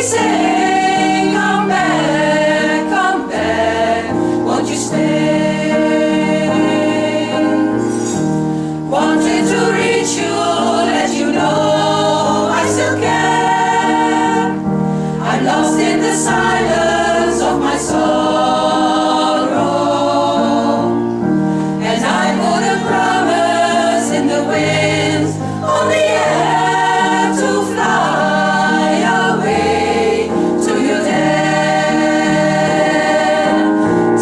say, come back, won't you stay? Wanted to reach you, let you know I still care. I'm lost in the silence of my sorrow, and I put a promise in the winds on the air to fly away to you there.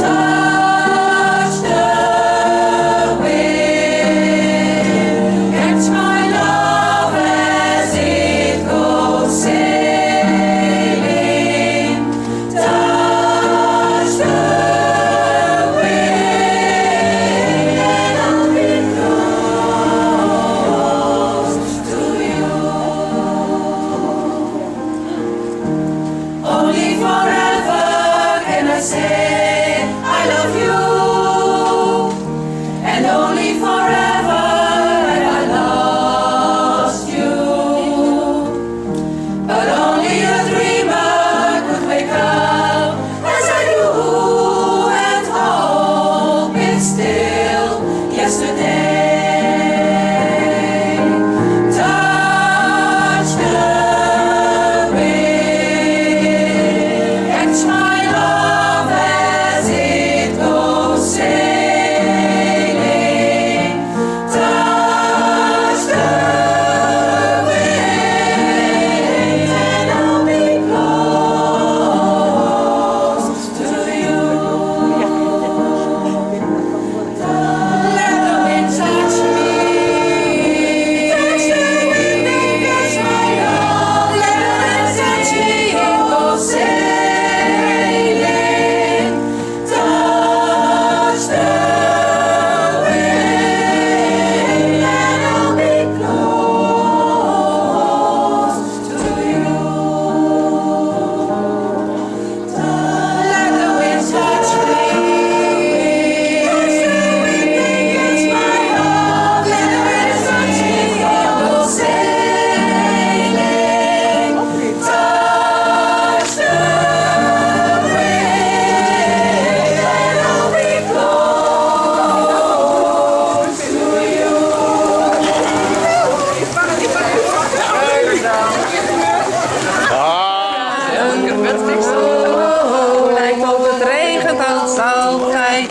Touch the wind, catch my love as it goes sailing. Touch the wind, and I'll be close to you. Only forever can I say I love you, and only forever have I lost you. But only a dreamer could wake up as I do and hope it's still yesterday. Touch the wind, catch my love as it goes sailing. Touch the wind, and I'll be close to you. Let the wind touch me. Touch the wind and catch my love. Let the wind touch me and go sailing. Touch the wind, and I'll be close to you. Let the wind touch me. Touch the wind and catch my love. Let the wind touch me and go sailing. Touch the wind, and I'll be close to you. Lijkt op het regent altijd,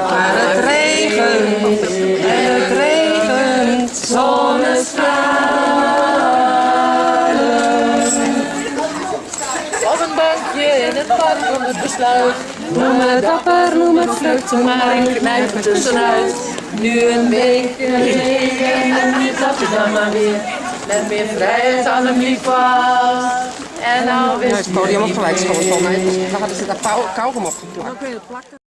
maar het regent en het regent zonnestralen. Op een bankje in het park van het besluit, noem me dapper, noem me vlucht, maar ik knijp er tussenuit. Nu een beetje regen en nu dat je dan maar weer, met meer vrijheid aan hem lief was. En nou wist Het podium opgelijkt volgens mij. Dan hadden ze daar kauwgom op gedrukt.